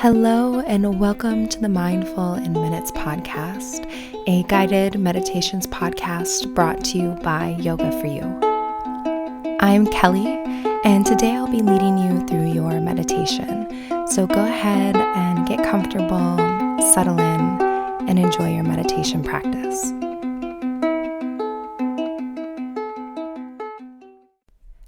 Hello, and welcome to the Mindful in Minutes podcast, a guided meditations podcast brought to you by Yoga for You. I'm Kelly, and today I'll be leading you through your meditation. So go ahead and get comfortable, settle in, and enjoy your meditation practice.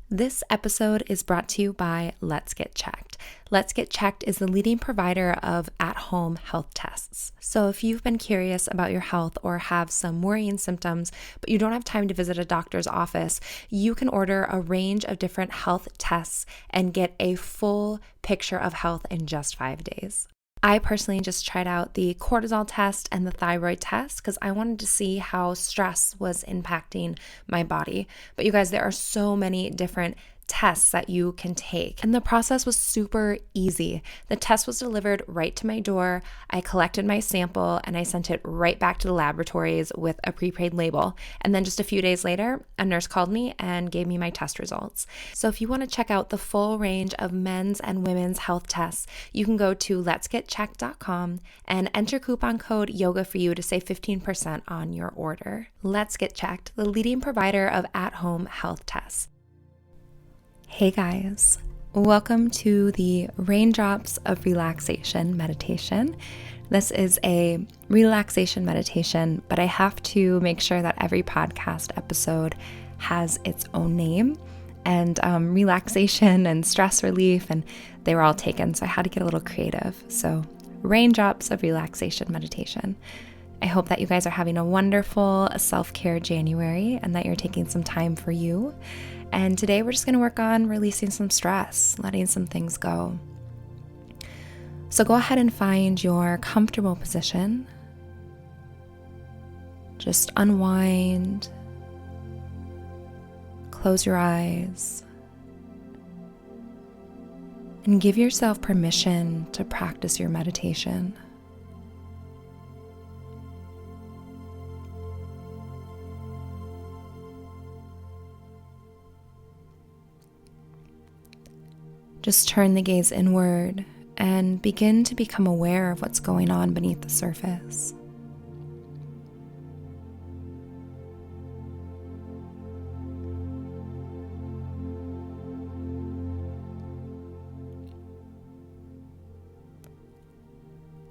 This episode is brought to you by Let's Get Checked. Let's Get Checked is the leading provider of at-home health tests. So if you've been curious about your health or have some worrying symptoms, but you don't have time to visit a doctor's office, you can order a range of different health tests and get a full picture of health in just 5 days. I personally just tried out the cortisol test and the thyroid test because I wanted to see how stress was impacting my body. But you guys, there are so many different tests that you can take. And the process was super easy. The test was delivered right to my door. I collected my sample and I sent it right back to the laboratories with a prepaid label. And then just a few days later, a nurse called me and gave me my test results. So if you want to check out the full range of men's and women's health tests, you can go to letsgetchecked.com and enter coupon code YOGA for you to save 15% on your order. Let's Get Checked, the leading provider of at-home health tests. Hey guys, welcome to the Raindrops of Relaxation meditation. This is a relaxation meditation, but I have to make sure that every podcast episode has its own name, and relaxation and stress relief, and they were all taken, so I had to get a little creative. So Raindrops of Relaxation meditation. I hope that you guys are having a wonderful self-care January and that you're taking some time for you. And today we're just going to work on releasing some stress, letting some things go. So go ahead and find your comfortable position. Just unwind. Close your eyes. And give yourself permission to practice your meditation. Just turn the gaze inward and begin to become aware of what's going on beneath the surface.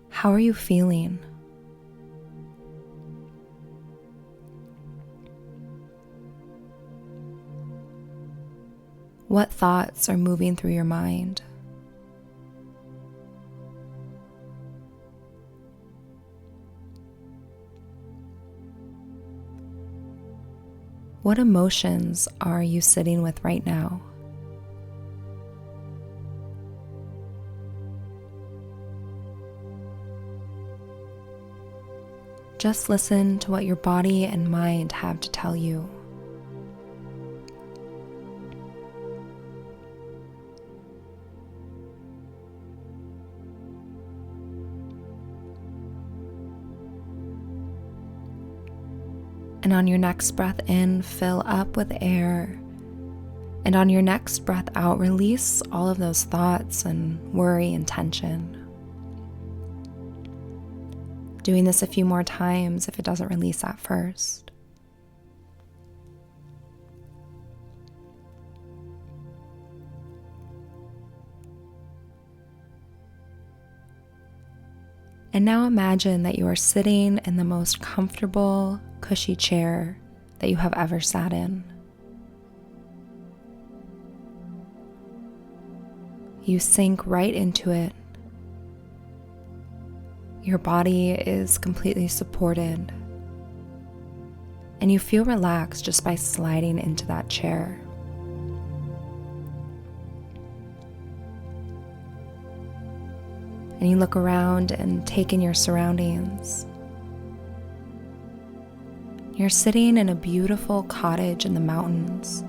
How are you feeling? What thoughts are moving through your mind? What emotions are you sitting with right now? Just listen to what your body and mind have to tell you. And on your next breath in, fill up with air. And on your next breath out, release all of those thoughts and worry and tension. Doing this a few more times if it doesn't release at first. And now imagine that you are sitting in the most comfortable, cushy chair that you have ever sat in. You sink right into it. Your body is completely supported, and you feel relaxed just by sliding into that chair. And you look around and take in your surroundings. You're sitting in a beautiful cottage in the mountains.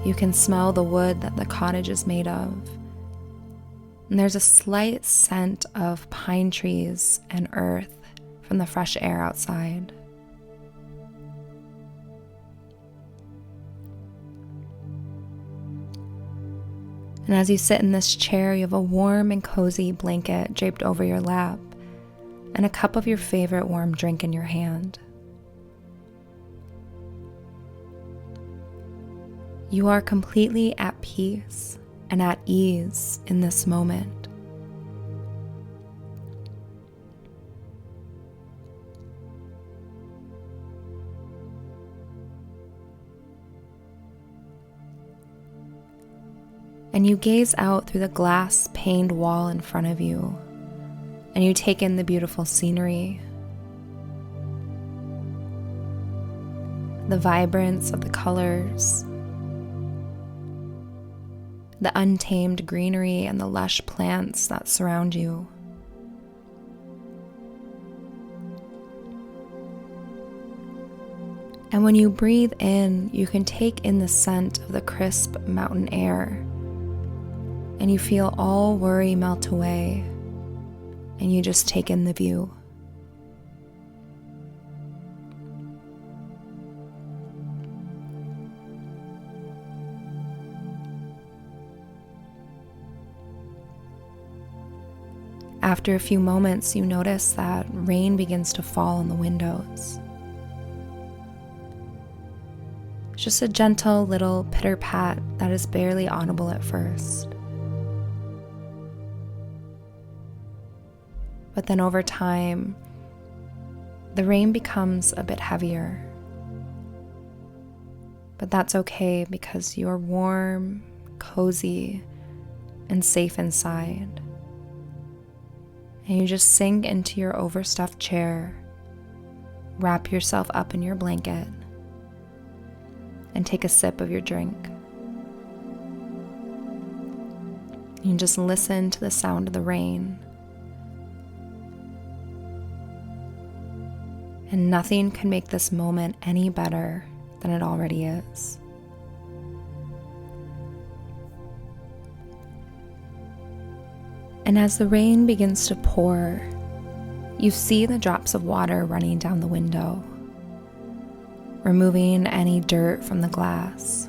You can smell the wood that the cottage is made of. And there's a slight scent of pine trees and earth from the fresh air outside. And as you sit in this chair, you have a warm and cozy blanket draped over your lap and a cup of your favorite warm drink in your hand. You are completely at peace and at ease in this moment. And you gaze out through the glass paned wall in front of you, and you take in the beautiful scenery, the vibrance of the colors, the untamed greenery and the lush plants that surround you. And when you breathe in, you can take in the scent of the crisp mountain air, and you feel all worry melt away, and you just take in the view. After a few moments, you notice that rain begins to fall on the windows. Just a gentle little pitter-pat that is barely audible at first. But then over time, the rain becomes a bit heavier. But that's okay because you're warm, cozy, and safe inside. And you just sink into your overstuffed chair, wrap yourself up in your blanket, and take a sip of your drink. You just listen to the sound of the rain. And nothing can make this moment any better than it already is. And as the rain begins to pour, you see the drops of water running down the window, removing any dirt from the glass.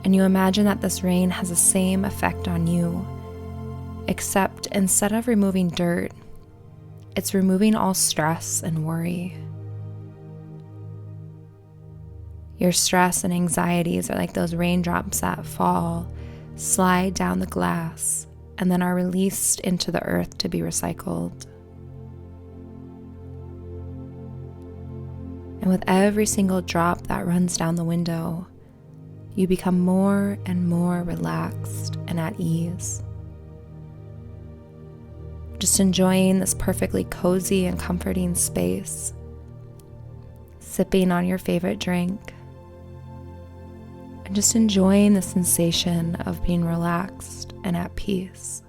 And you imagine that this rain has the same effect on you, except instead of removing dirt, it's removing all stress and worry. Your stress and anxieties are like those raindrops that fall, slide down the glass, and then are released into the earth to be recycled. And with every single drop that runs down the window, you become more and more relaxed and at ease. Just enjoying this perfectly cozy and comforting space, sipping on your favorite drink, and just enjoying the sensation of being relaxed and at peace.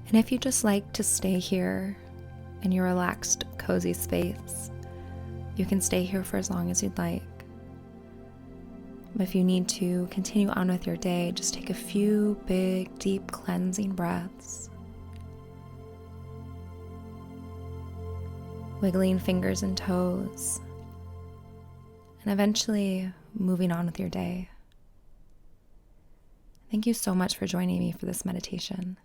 And if you just like to stay here in your relaxed, cozy space, you can stay here for as long as you'd like. If you need to continue on with your day, just take a few big, deep cleansing breaths. Wiggling fingers and toes, and eventually moving on with your day. Thank you so much for joining me for this meditation.